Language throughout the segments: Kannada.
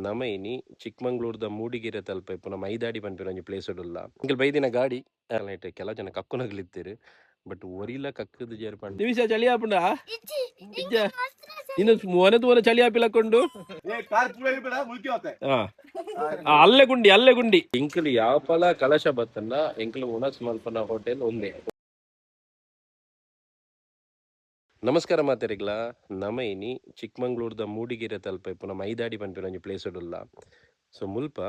ನಮೈನಿ ಚಿಕ್ಕಮಂಗ್ಳೂರ್ದ ಮೂಡಿಗೆರೆ ತಲುಪ ಇಪ್ಪುನ ಮೈದಾಡಿ ಪನ್ಪಿನ ಒಂಜಿ ಪ್ಲೇಸ್ ಉಲ್ಲ ಇಂಕಲ್ ಬೈದಿನ ಗಾಡಿ ನೈಟ್ ಕೆಲ ಜನ ಕಕ್ಕುನಗ್ಲಿತ್ತೀರು ಬಟ್ ಒರಿಲ ಕಕ್ಕದ ಜೇರ್ಪಂಡ ನಿಮಿಷ ಚಳಿ ಆಪುಂಡ ಇನ್ನು ಮೊನೆ ತೂರ ಚಳಿ ಆಪಿಲಕ್ಕೊಂಡು ಅಲ್ಲೇ ಗುಂಡಿ ಇಂಕಲ್ ಯಾಪಲ ಕಲಶ ಬತ್ತಲ್ಲ ಇಂಕಲ್ ಉಣಸ್ ಮಲ್ಪನ ಹೋಟೆಲ್ ಒಂದೇ. ನಮಸ್ಕಾರ ಮಾತಾರಿಗ್ಲ ನಮೈನಿ ಚಿಕ್ಕಮಂಗ್ಳೂರ್ದ ಮೂಡಿಗೆರೆ ತಲುಪ ಇಪ್ಪುನ ಮೈದಾಡಿ ಪನ್ಪಿನ ಒಂಜಿ ಪ್ಲೇಸ್ ಉಲ್ಲ. ಸೊ ಮುಲ್ಪ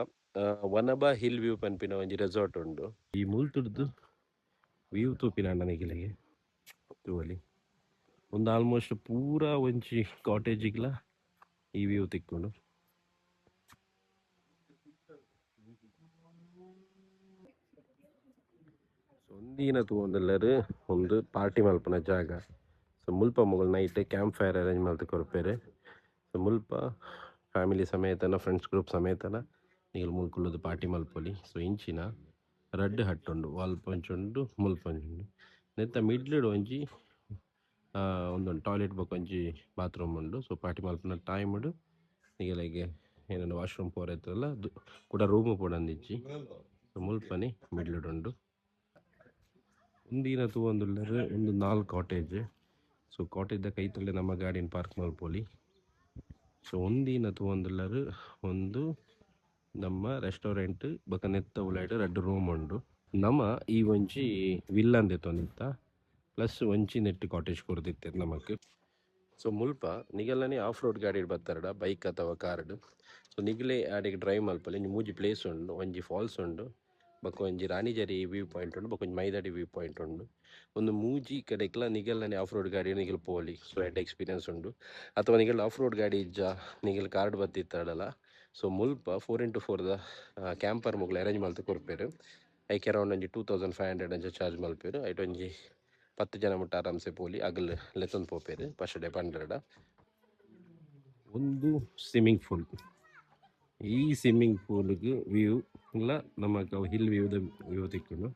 ವನಬಾ ಹಿಲ್ ವ್ಯೂ ಪನ್ಪಿನ ಒಂಜಿ ರೆಸಾರ್ಟ್ ಉಂಡು. ಈ ಮುಲ್ತುಡ್ದು ವ್ಯೂ ತೂಪಿನ ನನಗಿಲೆಗೆ ತೂವಲಿ ಒಂದು ಆಲ್ಮೋಸ್ಟ್ ಪೂರಾ ಒಂಜಿ ಕಾಟೇಜಿಗ್ಲ ಈ ವ್ಯೂ ತಿಕ್ಕೊಂಡು ಒಂದಿನ ತೂವೊಂದುಲ್ಲರು ಒಂದು ಪಾರ್ಟಿ ಮಲ್ಪನ ಜಾಗ. ಸೊ ಮುಲ್ಪ Mughal night camp fire arrange ಮಾಡ್ತು ಕೊರ್ಪೇರು. ಸೊ ಮುಲ್ಪ ಫ್ಯಾಮಿಲಿ ಸಮೇತನ ಫ್ರೆಂಡ್ಸ್ ಗ್ರೂಪ್ ಸಮೇತನ ನೀವು ಮುಲ್ಕುಳ್ಳದು ಪಾರ್ಟಿ ಮಲ್ಪೊಲಿ. ಸೊ ಇಂಚಿನ ರಡ್ಡ್ ಹಟ್ ಉಂಡು, ವಾಲ್ ಪಂಚ್ ಉಂಡು, ಮುಲ್ಪ ಉಂಡು. ನೆತ್ತ ಮಿಡ್ಲುಡು ಒಂಜಿ ಒಂದೊಂದು ಟಾಯ್ಲೆಟ್ ಬೊಕ ಒಂಜಿ ಬಾತ್ರೂಮ್ ಉಂಡು. ಸೊ ಪಾರ್ಟಿ ಮಲ್ಪನ ಟೈಮ್ ಉಂಡು ನಿಗಲೆಗೆ ಏನೇನು ವಾಶ್ರೂಮ್ ಪೋರೆತ್ತಲ್ಲ ಕೂಡ ರೂಮು ಪೋಡಂದಿಜ್ಜಿ. ಸೊ ಮುಲ್ಪನಿ ಮಿಡ್ಲುಡು ಉಂಡು. ಒಂದಿನ ತೂವೊಂದುಲ್ಲರು ಒಂದು 4 ಕಾಟೇಜ್. ಸೊ ಕಾಟೇಜ್ದ ಕೈತಲ್ಲೇ ನಮ್ಮ ಗಾಡಿನ ಪಾರ್ಕ್ ಮಲ್ಪೊಲಿ. ಸೊ ಒಂದಿನ ತೂವೊಂದುಲ್ಲರು ಒಂದು ನಮ್ಮ ರೆಸ್ಟೋರೆಂಟ್ ಬೊಕ ನೆತ್ತ ಉಲಾಯ್ಡ್ 2 ರೂಮ್ ಉಂಡು. ನಮ್ಮ ಈ ಒಂಜಿ ವಿಲ್ಲಂದೆ ತೊಂದಿತ್ತ ಪ್ಲಸ್ ಒಂಜಿ ನೆಟ್ ಕಾಟೇಜ್ ಕೊರ್ದಿತ್ತೇರು ನಮಕ್. ಸೊ ಮುಲ್ಪ ನಿಗಲನೆ ಆಫ್ ರೋಡ್ ಗಾಡಿ ಬರ್ತಾರಡ ಬೈಕ್ ಅಥವಾ ಕಾರ್ಡ್. ಸೊ ನಿಗಲೇ ಆಡಿಗೆ ಡ್ರೈವ್ ಮಲ್ಪಲಿ ಮೂಜಿ ಪ್ಲೇಸ್ ಉಂಡು, ಒಂಜಿ ಫಾಲ್ಸ್ ಉಂಡು, ಬೊಕ ಒಂಜಿ ರಾಣಿಜರಿ ವ್ಯೂ ಪಾಯಿಂಟ್ ಉಂಡು, ಬೊಕ ಒಂಜಿ ಮೈದಾಡಿ ವ್ಯೂ ಪಾಯಿಂಟ್ ಉಂಡು. ಒಂದು ಮೂಜಿ ಕಡೆಕ್ಲ ನಿಗಲನೆ ಆಫ್ ರೋಡ್ ಗಾಡಿ ನಿಗಲ್ ಪೋಲಿ. ಸೊ ಎಡ್ಡೆ ಎಕ್ಸ್ಪೀರಿಯನ್ಸ್ ಉಂಡು. ಅಥವಾ ನಿಗಲ್ ಆಫ್ ರೋಡ್ ಗಾಡಿ ಇಜ್ಜ ನಿಗಲ್ ಕಾರ್ಡ್ ಬತ್ತಿತ್ತಾಡಲ್ಲ. ಸೊ ಮುಲ್ಪ 4x4ದ ಕ್ಯಾಂಪರ್ ಮುಗ್ಲು ಅರೇಂಜ್ ಮಲ್ತು ಕೊರ್ಪೇರು. ಐಕೆ ಅರೌಂಡ್ ಒಂಜಿ 2500 ಅಂಚ ಚಾರ್ಜ್ ಮಲ್ಪೇರು. ಐಟ್ ಒಂಜಿ 10 ಜನ ಮುಟ್ಟ ಆರಾಮ್ಸೆ ಪೋಲಿ ಅಗಲ್ ಲೆತ್ತೊಂದು ಪೋಪೇರು. First day 100. ಒಂದು ಸ್ವಿಮ್ಮಿಂಗ್ ಪೂಲ್. ಈ ಸ್ವಿಮ್ಮಿಂಗ್ ಪೂಲ್ಗೆ ವ್ಯೂ ಇಲ್ಲ ನಮಗೆ ಹಿಲ್ ವ್ಯೂದ ವ್ಯೂ ತಿಕ್ಕೊಂಡು.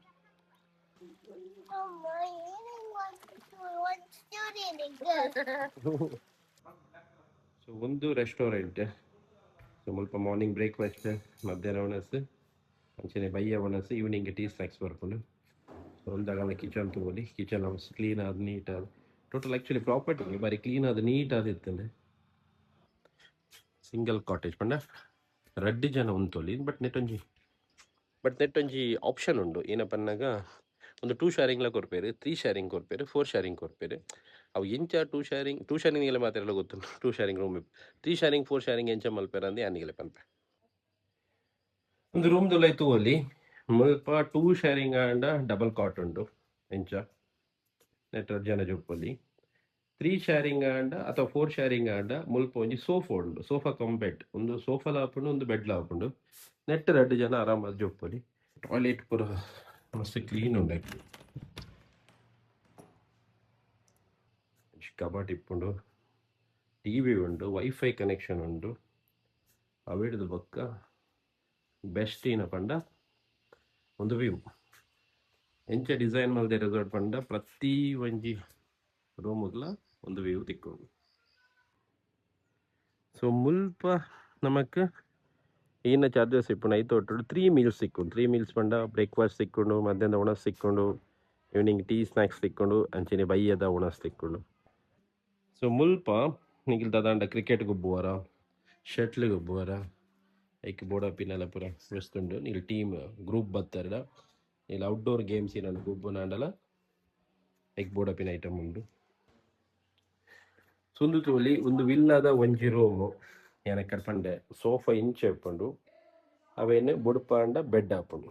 ಸೊ ಒಂದು ರೆಸ್ಟೋರೆಂಟ್. ಸೊ ಮುಲ್ಪ ಮಾರ್ನಿಂಗ್ ಬ್ರೇಕ್ಫಾಸ್ಟ್, ಮಧ್ಯಾಹ್ನ ಒಣಸ್, ಅಂಚನೆ ಬಯ್ಯ ಒಣಸ್, ಈವ್ನಿಂಗ್ ಟೀ ಸ್ನ್ಯಾಕ್ಸ್ ಬರ್ಕೊಂಡು. ಸೊ ಒಂದಾಗಲ್ಲ ಕಿಚನ್ ತಗೊಳ್ಳಿ. ಕಿಚನ್ ಕ್ಲೀನ್ ಆದ ನೀಟ್ ಆದ ಟೋಟಲ್ ಆ್ಯಕ್ಚುಲಿ ಪ್ರಾಪರ್ಟಿ ಬಾರಿ ಕ್ಲೀನ್ ಆದ ನೀಟ್ ಆದಿತ್ತಂದ್ರೆ. ಸಿಂಗಲ್ ಕಾಟೇಜ್ ಪಂಡ 2 ಜನ ಉಂತೊಲಿ. ಬಟ್ ನೆಟ್ಟೊಂಜಿ ಆಪ್ಷನ್ ಉಂಡು ಏನಪ್ಪನ್ನಾಗ ಒಂದು 2 ಶೇರಿಂಗ್ಲ ಕೊರ್ಪೇರು, 3 ಶೇರಿಂಗ್ ಕೊರ್ಪೇರು, 4 ಶೇರಿಂಗ್ ಕೊರ್ಪೇರು. ಅವು ಎಂಚ 2 ಶೇರಿಂಗ್ ನಿಗೆಲ್ಲ ಮಾತಾಡಲ್ಲ ಗೊತ್ತುಂಟು. 2 ಶೇರಿಂಗ್ ರೂಮ್, 3 ಶೇರಿಂಗ್ 4 ಶೇರಿಂಗ್ ಎಂಚ ಮಲ್ಪೇರ ಅಂದು ಯಾನಿಗೆಲ್ಲ ಪನ್ಪೆ ಒಂದು ರೂಮ್ ದೊಲೈತು ಅಲ್ಲಿ ಮುಲ್ಪ 2 ಶೇರಿಂಗ್ ಆಂಡ ಡಬಲ್ ಕಾಟ್ ಉಂಡು ಎಂಚ ನೆಟ್ಟ ಜನ ಜೊಪ್ಪಲ್ಲಿ. 3 ಶೇರಿಂಗ್ ಆಂಡ ಅಥವಾ 4 ಶೇರಿಂಗ್ ಆಂಡ ಮುಲ್ಪ ಒಂಜಿ ಸೋಫಾ ಉಂಡು. ಸೋಫಾ ಕಮ್ ಬೆಡ್, ಒಂದು ಸೋಫಾಲ ಹಾಪುಂಡು, ಒಂದು ಬೆಡ್ಲ ಹಾಪುಂಡು. ನೆಟ್ಟ 2 ಜನ ಆರಾಮಾಗಿ ಜೊಪ್ಪಲಿ. ಟಾಯ್ಲೆಟ್ ಪೂರ ಮಸ್ತ್ ಕ್ಲೀನ್ ಉಂಡು. ಕಬಾಟ್ ಇಪ್ಪುಂಡು, ಟಿವಿ ಉಂಡು, ವೈಫೈ ಕನೆಕ್ಷನ್ ಉಂಡು. ಅವಿಡ್ದು ಬೊಕ್ಕ ಬೆಸ್ಟ್ ಏನ ಪಂಡ ಒಂದು ವ್ಯೂ ಎಂಚ ಡಿಸೈನ್ ಮಲ್ದೆ ರೆಸಾರ್ಟ್ ಪಂಡ ಪ್ರತಿ ಒಂಜಿ ರೂಮ್ಗ್ಲ ಒಂದು ವ್ಯೂ ತಿಕ್ಕೊಂಡು. ಸೊ ಮುಲ್ಪ ನಮಕ್ ಏನ ಚಾರ್ಜಸ್ ಇಪ್ಪುಂಡು ಐತ ಒಟ್ಟು 3 ಮೀಲ್ಸ್ ಸಿಕ್ಕೊಂಡು. 3 ಮೀಲ್ಸ್ ಪಂಡ ಬ್ರೇಕ್ಫಾಸ್ಟ್ ಸಿಕ್ಕೊಂಡು, ಮಧ್ಯಾಹ್ನ ಉಣಸ್ ಸಿಕ್ಕೊಂಡು, ಈವ್ನಿಂಗ್ ಟೀ ಸ್ನ್ಯಾಕ್ಸ್ ತಿಕ್ಕೊಂಡು, ಅಂಚನೆ ಬಯ್ಯದ ಉಣಸ್ ತಿಕ್ಕೊಂಡು. ಸೊ ಮುಲ್ಪ ನಿಖಿಲ್ ದಾದಾಂಡ ಕ್ರಿಕೆಟ್ ಗೊಬ್ಬುವರ, ಶಟ್ಲ್ ಗೊಬ್ಬುವರ, ಐಕ್ ಬೋಡ ಪಿನ್ನಲ ಪೂರ ವ್ಯಸ್ತುಂಡು. ನೀಲ್ ಟೀಮ್ ಗ್ರೂಪ್ ಬತ್ತಾರ ನೀಲ್ ಔಟ್ಡೋರ್ ಗೇಮ್ಸ್ ಏನಾದ್ರು ಗೊಬ್ಬುನಾಂಡಲ ಐಕ್ ಬೋಡ ಪಿನ ಐಟಮ್ ಉಂಡು. ಸುಂದು ತೋಲಿ ಒಂದು ವಿಲ್ಲದ ಒಂಜಿ ರೂಮು ಏನಕ್ಕೆ ಪಂಡೆ ಸೋಫಾ ಇಂಚೆ ಇಪ್ಪುಂಡು, ಅವೇನು ಬುಡ್ಪಾಂಡ ಬೆಡ್ ಹಾಪುಂಡು.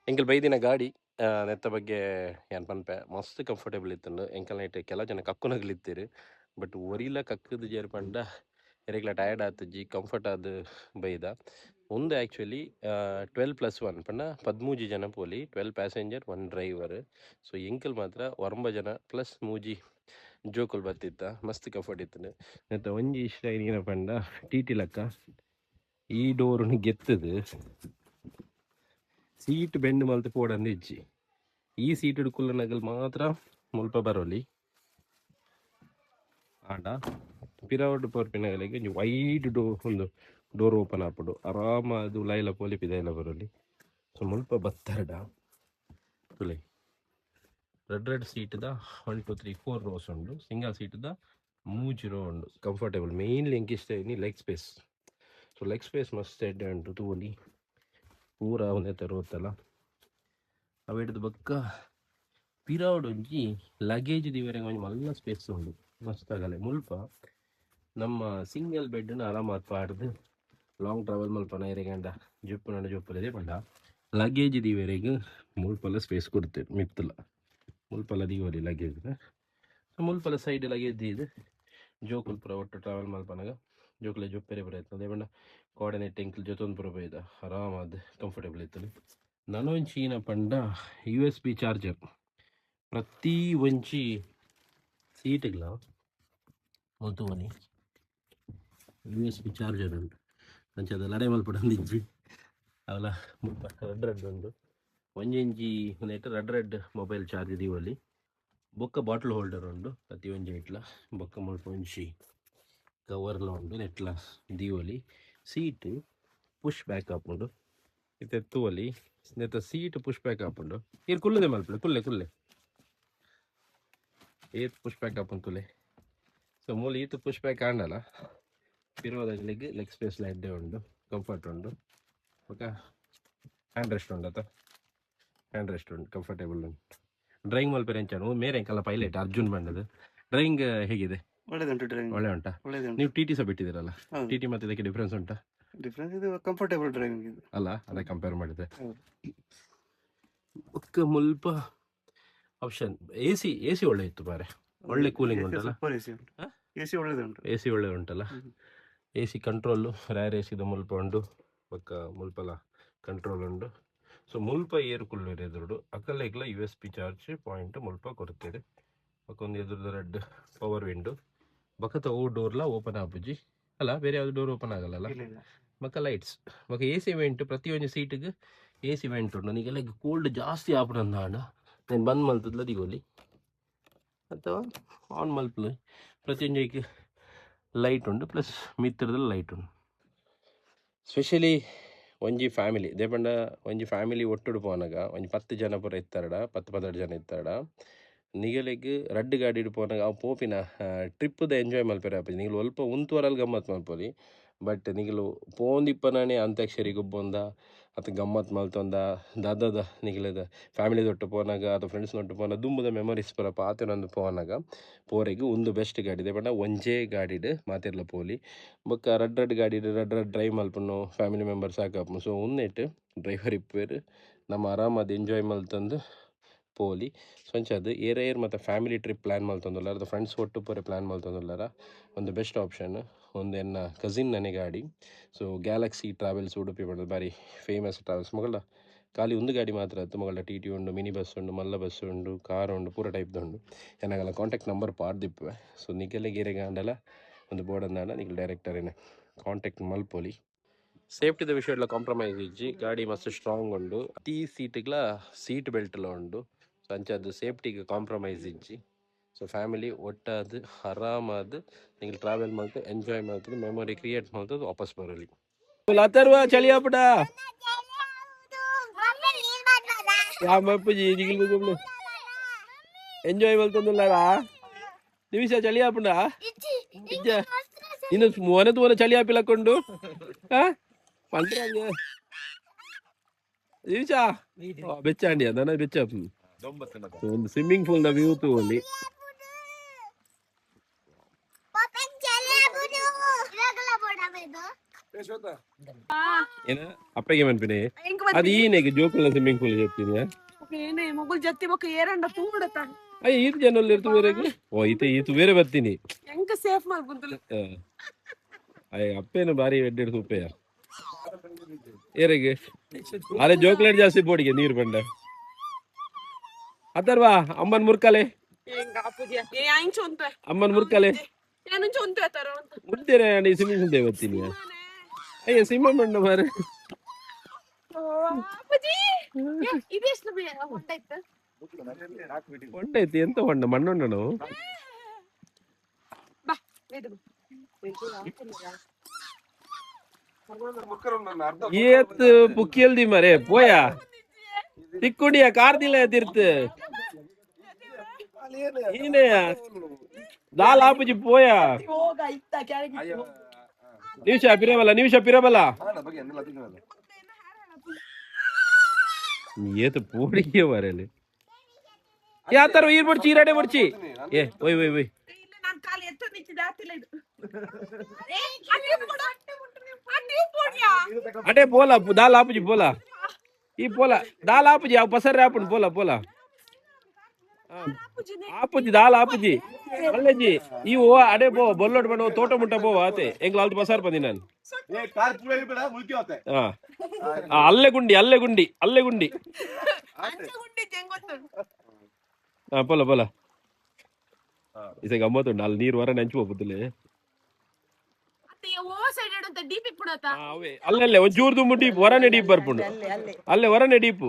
ಎಂಕಲ್ ಬೈದಿನ ಗಾಡಿ ನೆತ್ತ ಬಗ್ಗೆ ಏನು ಪನ್ಪೆ ಮಸ್ತ್ ಕಂಫರ್ಟೇಬಲ್ ಇತ್ತಂಡು. ಎಂಕಲ್ ನೈಟ್ ಕೆಲ ಜನ ಕಕ್ಕುನಗ್ಲಿತ್ತೀರು ಬಟ್ ಒರಿಲ ಕಕ್ಕದ ಜೇರ್ಪಂಡ ಎರೆಗ್ಲ ಟಯರ್ಡ್ ಆತಜ್ಜಿ ಕಂಫರ್ಟ್ ಆದ ಬೈದ. ಒಂದು ಆ್ಯಕ್ಚುಲಿ 12+1 ಪಂಡ 13 ಜನ ಪೋಲಿ, 12 ಪ್ಯಾಸೆಂಜರ್ 1 ಡ್ರೈವರ್. ಸೊ ಎಂಕಲ್ ಮಾತ್ರ 9 ಜನ ಪ್ಲಸ್ ಮೂಜಿ ಜೋಕುಲ್ ಬತ್ತಿತ್ತ ಮಸ್ತ್ ಕಂಫರ್ಟ್ ಇತ್ತು. ನೆತ್ತ ಒಂಜಿ ಇಷ್ಟ ಏನ ಪಂಡ ಟಿ ಲಕ್ಕ ಈ ಡೋರ್ನು ಗೆತ್ತದು ಸೀಟ್ ಬೆಂಡ್ ಮಲ್ತು ಪೋಡಂದು ಇಜ್ಜಿ. ಈ ಸೀಟ್ ಹಿಡ್ಕುಲ್ಲ ನಗಲ್ ಮಾತ್ರ ಮುಲ್ಪ ಬರೋಲಿ ಆಂಡ ಪಿರಾವಡ್ ಪರ್ಪಿನಗಳಿಗೆ ಒಂಜಿ ವೈಡ್ ಒಂದು ಡೋರ್ ಓಪನ್ ಆಪುಡು ಆರಾಮ ಅದು ಲೈಲ ಪೋಲಿ ಪಿದಾಯಿಲ ಬರೋಲಿ. ಸೊ ಮುಲ್ಪ ಬತ್ತರಡ ತುಲೆ ರೆಡ್ ಸೀಟ್ದ 1 2 3 4 ರೋಸ್ ಉಂಡು. ಸಿಂಗಲ್ ಸೀಟ್ದ 3 ರೋ ಉಂಡು. ಕಂಫರ್ಟೇಬಲ್ ಮೇನ್ಲಿ ಎಂಕ್ ಇಷ್ಟ ಇನಿ leg space. So leg space ಮಸ್ತ್ ಎಡ್ಡೆ ಉಂಟು ತೂಲಿ ಪೂರ ಒಂದೇ ತರೋತ್ತಲ್ಲ ಅವಿಡ್ದು ಬೊಕ್ಕ ಪಿರಾವಡ್ ಒಂಜಿ ಲಗೇಜ್ ದಿವರೆಗೆ ಒಂಜಿ ಮಲ್ಲ ಸ್ಪೇಸ್ ಉಂಡು ಮಸ್ತ್ ಆಗಲೆ. ಮುಲ್ಪ ನಮ್ಮ ಸಿಂಗಲ್ ಬೆಡ್ನ ಆರಾಮಾತ್ ಪಾಡ್ದು ಲಾಂಗ್ ಟ್ರಾವೆಲ್ ಮಲ್ಪನ ಎರೆಗಂಡ ಜೊಪ್ಪುನ ಜೊಪ್ಪುಲದೇ ಪಂಡ ಲಗೇಜ್ ದಿವರೆಗೆ ಮುಲ್ಪಲ ಸ್ಪೇಸ್ ಕೊಡ್ತೇವೆ ಮಿತ್ತಲ ಮುಲ್ಪಲ ದಿವರಿ ಲಗೇಜ್ನ. ಮುಲ್ಪಲ ಸೈಡ್ ಲಗೇಜ್ ಇದು ಜೋಕುಲ್ ಪುರ ಒಟ್ಟು ಟ್ರಾವೆಲ್ ಮಲ್ಪನಾಗ ಜೋಕುಲೆ ಜೊಪ್ಪೆರೆ ಬರತ್ತೆ ಅದೇ ಪಂಡ ಕೋಆರ್ಡಿನೇಟ್ ಎಂಕ್ಲ್ ಜೊತೊಂದು ಪುರ ಬೈದ ಆರಾಮಾದ ಕಂಫರ್ಟೇಬಲ್ ಇರ್ತದೆ. ನನೊಂಚೀನ ಪಂಡ USB ಚಾರ್ಜರ್ ಪ್ರತಿ ಒಂಚಿ ಸೀಟ್ಗಳ ಮೊತ್ತವನಿ USB ಚಾರ್ಜರ್ ಉಂಟು ಅಂಚದ ಲಡೆ ಮಲ್ಪಡಂದಿಜ್ಜಿ ಅವಲ ರೆಡ್ ಉಂಡು ಒಂಜಿ ನೆಟ್ ರೆಡ್ ಮೊಬೈಲ್ ಚಾರ್ಜ್ ದಿವಲ್ಲಿ ಬೊಕ್ಕ ಬಾಟ್ಲ್ ಹೋಲ್ಡರ್ ಉಂಡು ಪ್ರತಿ ಒಂಜಿ ಇಟ್ಲ ಬೊಕ್ಕ ಮುಲ್ಪ ಒಂಜಿ ಕವರ್ಲ ಉಂಡು ನೆಟ್ಲ ದಿವಲಿ. ಸೀಟ್ ಪುಷ್ ಬ್ಯಾಕ್ ಆಪುಂಡು ಇತ್ತೆತ್ತುವಲಿ ನೆತ್ತ ಸೀಟ್ ಪುಷ್ ಬ್ಯಾಕ್ ಆಪುಂಡು ಇರ್ ಕುಲ್ಲದೆ ಮಲ್ಪಲೆ ಕುಲ್ಲೆ ಏತ್ ಪುಷ್ ಬ್ಯಾಕ್ ಆಪುಂಡು ತುಲೆ. ಸೊ ಮೂಲ ಈತು ಪುಷ್ ಬ್ಯಾಕ್ ಆಂಡಲ ಪಿರೋದಾಗ ಲೆಗ್ ಸ್ಪೇಸ್ ಎಡ್ಡೆ ಉಂಡು ಕಂಫರ್ಟ್ ಉಂಡು ಓಕೆ. ಹ್ಯಾಂಡ್ ರೆಸ್ಟ್ ಉಂಡು ಹ್ಯಾಂಡ್ ರೆಸ್ಟ್ ಉಂಟು ಕಂಫರ್ಟೇಬಲ್ ಉಂಟು. ಡ್ರೈವಿಂಗ್ ಮಲ್ಪೇರೆ ಎಂಚಾನು ಮೇರೆ ಎಂಕಲ್ಲ ಪೈಲಟ್ ಅರ್ಜುನ್ ಬಂಡದು ಡ್ರೈವಿಂಗ್ ಹೇಗಿದೆ? ಒಳ್ಳೆದುಂಟು ಡ್ರೈವಿಂಗ್. ಒಳ್ಳೆ ಉಂಟಾ? ನೀವು TT ಸಹ ಬಿಟ್ಟಿದ್ದೀರಲ್ಲ, TT ಮತ್ತೆ ಇದಕ್ಕೆ ಡಿಫ್ರೆನ್ಸ್ ಉಂಟಾ? ಡಿಫ್ರೆನ್ಸ್ ಇದು ಕಂಫರ್ಟೇಬಲ್ ಡ್ರೈವಿಂಗ್ ಇದು ಅಲ್ಲ ಅದೇ ಕಂಪೇರ್ ಮಾಡಿದ್ರೆ ಒಕ್ಕ ಮುಲ್ಪ ಆಪ್ಷನ್ AC ಒಳ್ಳೆ ಇತ್ತು ಬಾರೆ ಒಳ್ಳೆ ಕೂಲಿಂಗ್ ಉಂಟಲ್ಲ. AC ಒಳ್ಳೆದುಂಟು. AC ಒಳ್ಳೆ ಉಂಟಲ್ಲ. AC ಕಂಟ್ರೋಲು ರ್ಯಾರ್ ACದ ಮುಲ್ಪ ಉಂಡು ಒಕ್ಕ ಮುಲ್ಪಲ ಕಂಟ್ರೋಲ್ ಉಂಡು. ಸೊ ಮುಲ್ಪ ಏರು ಕುಲ್ಲೇರು ಎದುರುಡು ಅಕಲ್ಲೆಗ್ಲ USB ಚಾರ್ಜ್ ಪಾಯಿಂಟ್ ಮುಲ್ಪ ಕೊಡ್ತೇವೆ. ಒಂದು ಎದುರದ ರೆಡ್ ಪವರ್ ವಿಂಡೋ ಬಕತ ಓ ಡೋರ್ಲ ಓಪನ್ ಆಪುಜಿ ಅಲ್ಲ ಬೇರೆ ಯಾವ್ದು ಡೋರ್ ಓಪನ್ ಆಗಲ್ಲ ಬಕ್ಕ ಲೈಟ್ಸ್ ಬಕ್ಕ AC ವೆಂಟ್ ಪ್ರತಿಯೊಂದು ಸೀಟಿಗೆ AC ವೆಂಟ್ ಉಂಟು. ನನಗೆಲ್ಲ ಕೋಲ್ಡ್ ಜಾಸ್ತಿ ಆಪುಡಂದ ನಾನು ಬಂದ್ ಮಲ್ತದ್ಲ ದಿಗೋಲಿ ಅಥವಾ ಆನ್ ಮಲ್ಪಲು ಪ್ರತಿಯೊಂದು ಲೈಟ್ ಉಂಟು ಪ್ಲಸ್ ಮಿತ್ರದಲ್ಲಿ ಲೈಟ್ ಉಂಟು. ಸ್ಪೆಷಲಿ ಒಂಜಿ ಫ್ಯಾಮಿಲಿ ದೇಪಂಡ ಒಂಜಿ ಫ್ಯಾಮಿಲಿ ಒಟ್ಟುಡು ಪೋನಾಗ ಒಂಜಿ 10 ಜನ ಪೂರ ಇತ್ತಾರಡ 10-12 ಜನ ಇತ್ತಾರಡ ನಿಗಲೆಗ್ ರಡ್ಡ್ ಗಾಡಿ ಪೋನಾಗ ಅವು ಪೋಪಿನ ಟ್ರಿಪ್ದ ಎಂಜಾಯ್ ಮಲ್ಪೆರೆ ಆಪುಜಿ. ನಿಗಲು ಒಲ್ಪ ಉಂತುವರಲ್ಲಿ ಗಮ್ಮತ್ ಮಲ್ಪೊಲಿ ಬಟ್ ನಿಗಲು ಪೋಂದಿಪ್ಪನಾನೆ ಅಂತ್ಯಾಕ್ಷರಿ ಗೊಬ್ಬೊಂದ ಅಥವಾ ಗಮ್ಮತ್ ಮಲ್ತೊಂದ ದಾದದ ನಿಗಲದ ಫ್ಯಾಮಿಲಿದೊಟ್ಟು ಪೋನಾಗ ಅಥವಾ ಫ್ರೆಂಡ್ಸ್ನೊಟ್ಟು ಪೋನ ದುಂಬುದ ಮೆಮೊರೀಸ್ ಪೂರ ಪಾತೆನೊಂದು ಪೋನಾಗ ಪೋರೆಗ್ ಒಂದು ಬೆಸ್ಟ್ ಗಾಡಿ ದೇಪಂಡ ಒಂಜೇ ಗಾಡಿಡ್ ಮಾತೆರ್ಲ ಪೋಲಿ ಬೊಕ್ಕ ರಡ್ಡ್ ಗಾಡಿಡ್ ರಡ್ಡ್ ಡ್ರೈವ್ ಮಲ್ಪುನು ಫ್ಯಾಮಿಲಿ ಮೆಂಬರ್ಸ್ ಆಕಾಪುನು. ಸೊ ಉನ್ನೆಟ್ ಡ್ರೈವರ್ ಇಪ್ಪೇರು ನಮ್ಮ ಆರಾಮದ ಎಂಜಾಯ್ ಮಲ್ತಂದು ಪೋಲಿ ಸೊಂಚದು ಏರ್ ಮತ್ತು ಫ್ಯಾಮಿಲಿ ಟ್ರಿಪ್ ಪ್ಲ್ಯಾನ್ ಮಲ್ತೊಂದುಲ್ಲಾರ ಅದು ಫ್ರೆಂಡ್ಸ್ ಒಟ್ಟು ಪೂರೆ ಪ್ಲ್ಯಾನ್ ಮಲ್ತೊಂದುಲ್ಲಾರ ಒಂದು ಬೆಸ್ಟ್ ಆಪ್ಷನ್ ಒಂದು ಎನ್ನ ಕಸಿನ್ ನನೆ ಗಾಡಿ. ಸೊ ಗ್ಯಾಲಕ್ಸಿ ಟ್ರಾವೆಲ್ಸ್ ಉಡುಪಿ ಮಾಡೋದು ಬಾರಿ ಫೇಮಸ್ ಟ್ರಾವೆಲ್ಸ್ ಮಗಳ ಖಾಲಿ ಒಂದು ಗಾಡಿ ಮಾತ್ರ ಆಯ್ತು ಮಗಳ TT ಉಂಡು ಮಿನಿ ಬಸ್ ಉಂಡು ಮಲ್ಲ ಬಸ್ ಉಂಡು ಕಾರ್ ಉಂಡು ಪೂರ ಟೈಪ್ದು ಉಂಡು. ಎನ್ನಾಗಲ್ಲ ಕಾಂಟ್ಯಾಕ್ಟ್ ನಂಬರ್ ಪಾಡ್ದಿಪ್ಪುವೆ. ಸೊ ನಿಗಲೆ ಗೀರೆಗಾಂಡಲ ಒಂದು ಬೋರ್ಡ್ ಅಂದಾಂಡ ನಿಗಲು ಡೈರೆಕ್ಟರೇನೆ ಕಾಂಟ್ಯಾಕ್ಟ್ ಮಲ್ಪೊಲಿ. ಸೇಫ್ಟಿದ ವಿಷಯ ಕಾಂಪ್ರಮೈಸ್ ಇಜ್ಜಿ ಗಾಡಿ ಮಸ್ತ್ ಸ್ಟ್ರಾಂಗ್ ಉಂಡು. ಪ್ರತಿ ಸೀಟ್ಗಳ ಸೀಟ್ ಬೆಲ್ಟ್ಲ ಉಂಡು ಅಂಚದ್ದು ಸೇಫ್ಟಿಗೆ ಕಾಂಪ್ರಮೈಸ್ ಇಜ್ಜಿ. ಸೊ ಫ್ಯಾಮಿಲಿ ಒಟ್ಟಾದ ಆರಾಮಾದ ನೀವು ಟ್ರಾವೆಲ್ ಮಾಡ್ತು ಎಂಜಾಯ್ ಮಾಡ್ತದೆ ಮೆಮೊರಿ ಕ್ರಿಯೇಟ್ ಮಾಡ್ತದೆ ವಾಪಸ್ ಬರಲಿ. ಲತರ್ವ ಚಳಿ ಆಪುಡ ಎಂಜಾಯ್ ಮಾಡ್ತಂದುಲ್ಲಾರಾ ನಿಮಿಷ ಚಳಿ ಆಪುಂಡ ಇಜ್ಜ ಇನ್ನು ಮೋನೆ ತೋನೆ ಚಳಿ ಆಪಿಲಕ್ಕೊಂಡು ಪಂಡ್ರೆ ನಿಮಿಷ ಬೆಚ್ಚಾಂಡಿ ಅದನ್ನ ಬೆಚ್ಚ ಒಂದು ಸ್ವಿಮ್ಮಿಂಗ್ ಪೂಲ್ ನ ವ್ಯೂ ತೋಲಿ ಏನ ಅಪ್ಪಗೆ ಮನ್ಪಿನಿ ಅದು ಈನೆಗೆ ಜೋಕುಲ ಸ್ವಿಮ್ಮಿಂಗ್ ಪೂಲ್ చెప్ತೀನಿ ಏನೇ ಮೊಗಲ್ ಜತ್ತಿ ಬೊಕ್ಕ ಏರಂಡ ತೂಡತ ಅಯ್ಯ ಈತ ಜನಲ್ಲಿ ಇರ್ತು ಬೇರೆಗೆ ಓ ಈತು ಬೇರೆ ಬರ್ತೀನಿ ಎಂಕ ಸೇಫ್ ಮಾಡ್ಕೊಂತಲ್ಲ ಅಯ್ಯ ಅಪ್ಪೇನು ಬಾರಿ ಎಡ್ಡೆಡ್ ಸೂಪೆಯ ಏರೆಗೆ ಅರೆ ಜೋಕ್ಲೇಟ್ ಜಾಸ್ತಿ ಬೋಡಿಗೆ ನೀರು ಬಂಡ ಅಥರ್ವಾ ಅಮ್ಮನ್ ಮುರ್ಕಲೆ ಅಮ್ಮನ್ ಮುರ್ಕಲೆ ಮುದ್ದೇನೆ ನೀ ಸ್ವಿಮ್ಮಿಂಗ್ ಪೂಲ್ ಬರ್ತೀನಿ ಅಯ್ಯ ಸ್ವಿಮ್ಮಿಂಗ್ ಮಾಡ ಮಾರೆ ಹೊಂಡ ಐತಿ ಎಂತ ಹೊಂಡ ಮಣ್ಣೊಂಡ ನಾವು ಏತ್ ಬುಕ್ಕಿಯಲ್ದಿ ಮರೆ ಪೋಯ ತಿಕ್ಕುಡಿಯ ಕಾರ್ದಿಲ್ಲ ತಿರ್ತು ಈನೆ ದಾಲ್ ಆಪುಜಿ ಪೋಯ ನಿಮಿಷ ಪಿರಬಲ ಏತ್ ಪೋಡಿಗೆ ಮರೇಲಿ ಯಾವ ತರ ಈರ್ ಬಡ್ಚಿ ಈರಾಡೆ ಬಡ್ಚಿ ಏ ಒಯ್ ಒಯ್ ಒಯ್ ನಾನು ಕಾಲು ಎತ್ತ ನಿಂತಿದ್ದೆ ಆತಿಲ್ಲ ಇದು ಅಟೇ ಪೋಲ ದಾಲ್ ಆಪುಜಿ ಪೋಲ ಈ ಪೋಲ ದಾಲ್ ಆಪುಜಿ ಅವ್ ಪಸರ್ ಆಪುನ್ ಪೋಲ ಪೋಲ ಆಪುಜಿ ದಾಲ್ ಆಪುಜಿ ಅಲ್ಲೆಜಿ ಇವು ಅಡೆ ಪೋ ಬೊಲ್ಲೋಡ್ ಬಣ್ಣ ತೋಟ ಮುಟ್ಟ ಪೋ ಆತೆ ಎಂಗ್ಲ ಅಲ್ದು ಪಸಾರ್ ಬಂದಿ ನಾನು ಅಲ್ಲೆ ಗುಂಡಿ ಪೋಲ ಪೋಲ ಇಸ ಗಮ್ಮತ್ತುಂಡು ಅಲ್ಲಿ ನೀರು ಹೊರ ನೆಂಚು ಹೋಗುದಿಲ್ಲ ಅಲ್ಲೇ ಒಂಚೂರು ತುಂಬ ಡೀಪ್ ಹೊರನೆ ಡೀಪ್ ಬರ್ಪುಂಡು ಅಲ್ಲೇ ಹೊರನೆ ಡೀಪು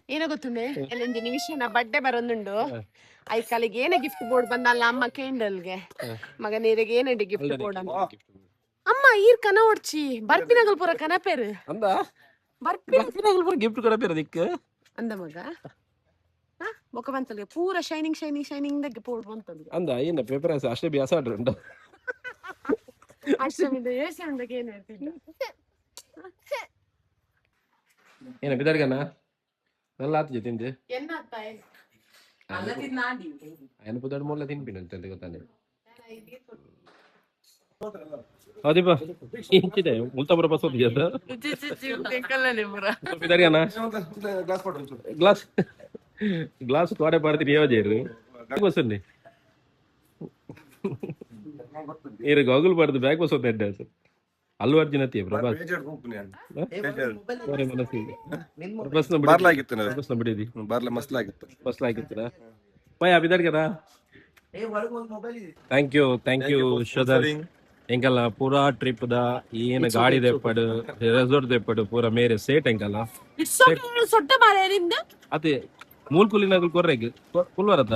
ಏನೋ ಗೊತ್ತುಂಡೆ ಎಲ್ಲೊಂದು ನಿಮಿಷ ನಾ ಬಡ್ಡೆ ಬರೋದುಂಡು ಐಕಾಲಿಗೆ ಏನೇ ಗಿಫ್ಟ್ ಬೋರ್ಡ್ ಬಂದಲ್ಲ ಅಮ್ಮ ಕೇಂಡಲ್ಗೆ ಮಗ ನೀರಿಗೆ ಏನೇ ಗಿಫ್ಟ್ ಬೋರ್ಡ್ ಅಂತ ಅಮ್ಮ ಈರ್ ಕನ ಓಡ್ಚಿ ಬರ್ಪಿನಗಲ್ ಪೂರ ಕನಪೇರು ಅಂದ ಬರ್ಪಿನಗಲ್ ಪೂರ ಗಿಫ್ಟ್ ಕೊಡಪೇರ ದಿಕ್ಕ ಅಂದ ಮಗ ಬೊಕ್ಕ ಬಂತಲ್ಗೆ ಪೂರ ಶೈನಿಂಗ್ ದಾಗ ಬೋರ್ಡ್ ಬಂತಲ್ಗೆ ಅಂದ ಏನ ಪೇಪರ್ ಅಷ್ಟೇ ಬ್ಯಾಸ ಉಂಟು ಅಷ್ಟಮಿಂದ ಏಸೆ ಅಂದಾಗ ಏನ್ ಹೇಳ್ತಿದ್ದ ಏನ ಬಿದ್ದಾಡ್ಗನ നല്ല ആത്ത് തിന്ത് അതിന് പുതാട് മുല്ല തിൻപിന്നെ ಗೊತ್ತಾನೆ ಅದೀಪ ಇಂಚಿದೆ ಮುಲ್ತಾಪುರ ಬಸ್ ಹೋಗಿ ಅದು ಬಿದ್ದಾಡ್ಗನ ಗ್ಲಾಸ್ ತೋಡೆ ಪಾಡ್ತೀನಿ ಯಾವಜೇರು ಬಸ್ಸನ್ನಿ ಇರು ಗಾಗುಲ್ ಬಾರ್ದು ಬ್ಯಾಗ್ ಬಸ್ ಹೋಗ್ತಾ ಇದ್ದೆ ಸರ್ ಅಲ್ಲು ಅರ್ಜುನ್ ಅತಿ ಪ್ರಭಾಸ್ ಬಸ್ ಬಿಡಿದಿ ಬಸ್ ಆಗಿತ್ತು ಪಯ ಬಿದ್ದಾಡ್ಗನ ಥ್ಯಾಂಕ್ ಯು ಶೋಧರ್ ಎಂಕಲ್ಲ ಪೂರಾ ಟ್ರಿಪ್ ದ ಏನ್ ಗಾಡಿ ದೆಪ್ಪಡು ರೆಸಾರ್ಟ್ ದೆಪ್ಪಡು ಪೂರಾ ಮೇರೆ ಸೇಟ್ ಎಂಕಲ್ಲ ಅದೇ ಮೂಲ್ ಕುಲಿನಾಗಲ್ ಕೊರ್ರೆಗ್ ಕುಲ್ವರತ್ತ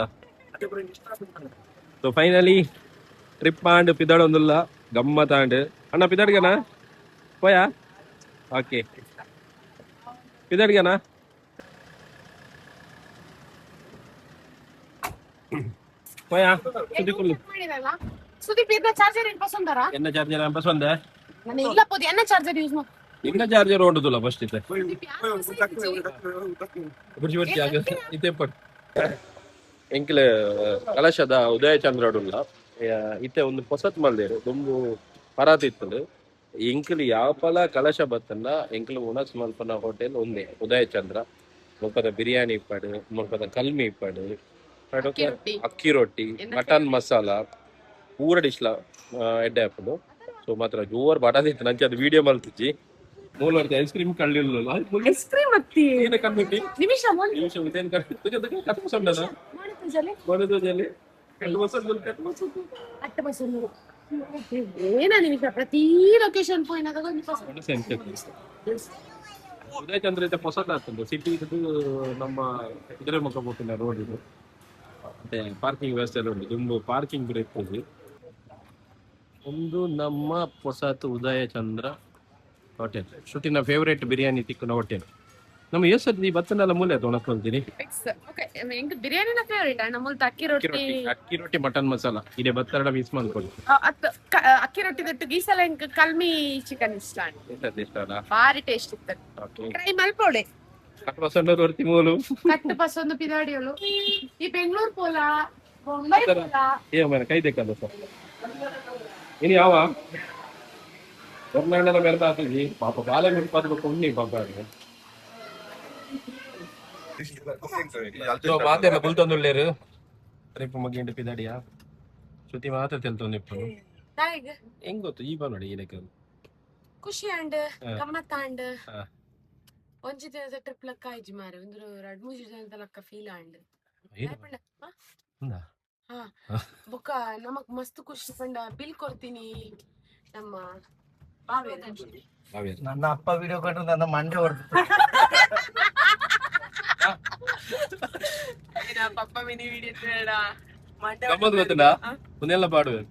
ಸೊ ಫೈನಲಿ ಟ್ರಿಪ್ ಆಂಡ್ ಪಿದಾಡೊಂದುಲ್ಲ ಗಮ್ಮತ್ ಆಂಡ್ ಅಣ್ಣ ಪಿದಾಡ್ಗನ ಪೋಯಾ ಓಕೆ ಪಿದಾಡ್ಗನ ಪೋಯಾ ಸುದ್ದಿ ಕುಲ್ಲು ಸುದೀಪ್ ಇದನ್ನ ಚಾರ್ಜರ್ ಏನು ಪಸಂದರಾ ಎನ್ನ ಚಾರ್ಜರ್ ಪಸಂದ ನಾನು ಇಲ್ಲ ಪೋದಿ ಎನ್ನ ಚಾರ್ಜರ್ ಯೂಸ್ ಮಾ ಎನ್ನ ಚಾರ್ಜರ್ ಓಡುದಿಲ್ಲ ಫಸ್ಟ್ ಇತ್ತೆ ಬುರ್ಜಿ ಬುರ್ಜಿ ಆಗ ಇತ್ತೆ ಪಟ್ ಎಂಕಲ ಕಲಶದ ಉದಯ ಚಂದ್ರಡುಲ್ಲ ಇತ್ತೆ ಒಂದು ಹೊಸತ್ ಮಲ್ದೇರು ದುಂಬು ಪರಾತ್ ಇತ್ತದು ಎಂಕಲ್ ಯಾಪಲ ಕಲಶ ಬತ್ತಲ್ಲ ಎಂಕಲ್ ಉಣಸ್ ಮಲ್ಪನ ಹೋಟೆಲ್ ಒಂದೇ ಉದಯ ಚಂದ್ರ ಮುಖದ ಬಿರಿಯಾನಿ ಇಪ್ಪಡು ಮುಖದ ಕಲ್ಮಿ ಇಪ್ಪಡು ಅಕ್ಕಿ ರೊಟ್ಟಿ ಮಟನ್ ಮಸಾಲ ಪೂರ ಡಿಶ್ಲ ಎಡ್ಡೆ ಹಾಪಡು ಸೊ ಮಾತ್ರ ಜೋರ್ ಬಟಾದಿತ್ತು ನಂಚೆ ಅದು ವಿಡಿಯೋ ಮಲ್ತಿಜ್ಜಿ ಮೂಲ ಐಸ್ ಕ್ರೀಮ್ ಕಳ್ಳಿಲ್ಲ ಐಸ್ ಕ್ರೀಮ್ ಅತ್ತಿ ಏನ ಕಣ್ಬಿಟ್ಟಿ ನಿಮಿಷ ಇದೇನು ಕಟ್ಟು ಸಂಡದ ಮಾಡೋದು ಜಲ್ಲಿ ಏನ ನಿಮಿಷ ಪ್ರತಿ ಲೊಕೇಶನ್ ಪಾಯಿಂಟ್ ಉದಯ ಚಂದ್ರ ಐತೆ ಹೊಸದ ಆಗ್ತದೆ ಸಿಟಿ ಇದು ನಮ್ಮ ಇದರ ಮುಖ ಹೋಗ್ತಿಲ್ಲ ರೋಡ್ ಇದು ಮತ್ತೆ ಪಾರ್ಕಿಂಗ್ ವ್ಯವಸ್ಥೆ ಎಲ್ಲ ಉಂಟು ತುಂಬ ಪಾರ್ಕಿಂಗ್ ಕೂಡ ಇರ್ತದೆ ಒಂದು ನಮ್ಮ ಹೊಸತು ಉದಯ ಚಂದ್ರ ಹೋಟೆಲ್ ಶ್ರುತಿನ ಫೇವರೇಟ್ ಬಿರಿಯಾನಿ ತಿಕ್ಕನ ಹೋಟೆಲ್ ನಮ್ಮ ಎಷ್ಟೊತ್ತಿ ಬತ್ತನೆಲ್ಲ ಮೂಲೆ ತೊಗೊಳ್ತೀನಿ ಬಿರಿಯಾನಿನ ಫೇವರೇಟ್ ನಮ್ಮಲ್ಲಿ ಅಕ್ಕಿ ರೊಟ್ಟಿ ಮಟನ್ ಮಸಾಲ ಇದೆ ಬತ್ತರಡ ಮಿಸ್ ಮಾಡ್ಕೊಳ್ಳಿ ಅಕ್ಕಿ ರೊಟ್ಟಿ ದಟ್ಟು ಈ ಸಲ ಕಲ್ಮಿ ಚಿಕನ್ ಇಷ್ಟ ಭಾರಿ ಟೇಸ್ಟ್ ಇತ್ತು ಟ್ರೈ ಮಲ್ಪೋಳೆ ಕಟ್ಟು ಪಸಂಡ್ ಹೊರ್ತಿ ಮೂಲು ಕಟ್ಟು ಪಸಂದು ಪಿದಾಡಿಯೋಳು ಈ ಬೆಂಗಳೂರು ಪೋಲ ಬೊಂಬೈ ಪೋಲ ಏ ಮನೆ ಕೈ ತೆಕ್ಕಲ್ಲ ಸರ್ ಇನ್ನು ಯಾವ ಕರ್ನಾಟಕದ ಮೇಲೆ ಆಗ್ತದೆ ಪಾಪ ಬಾಲೆ ಮಿಡ್ಪಾದ್ಬೇಕು ಉಣ್ಣಿ ಪಾಪ ಮಾತೆಲ್ಲ ಬುಲ್ತೊಂದುಳ್ಳೇರು ಟ್ರಿಪ್ ಮಗಿಂಡು ಪಿದಾಡಿಯಾ ಶ್ರುತಿ ಮಾತ್ರ ತೆಲ್ತೊಂದು ಇಪ್ಪನು ಹೆಂಗ್ ಗೊತ್ತು ಈ ಬಾ ನೋಡಿ ಏನಕ್ಕೆ ಖುಷಿ ಅಂಡ್ ಗಮ್ಮತ್ ಅಂಡ್ ಒಂಜಿ ದಿನದ ಟ್ರಿಪ್ ಲಕ್ಕ ಆಯ್ಜಿ ಮಾರೆ ಒಂದು 2-3 ದಿನದ ಲಕ್ಕ ಫೀಲ್ ಅಂಡ್ ಬೊಕ್ಕ ನಮಕ್ ಮಸ್ತ್ ಖುಷಿ ಪಂಡ ಬಿಲ್ ಕೊಡ್ತೀನಿ ನಮ್ಮ ನನ್ನ ಅಪ್ಪ ವಿಡಿಯೋ ಕಂಡ್ರೆ ನನ್ನ ಮಂಡೆ ಹೊಡೆದು ಪಪ್ಪ ಮಿನಿ ವಿಡಿಯೋ ಬೇಡ ಗಮ್ಮತ್ ಗೊತ್ತಿಲ್ಲ ಒಂದೆಲ್ಲ ಪಾಡುವೆ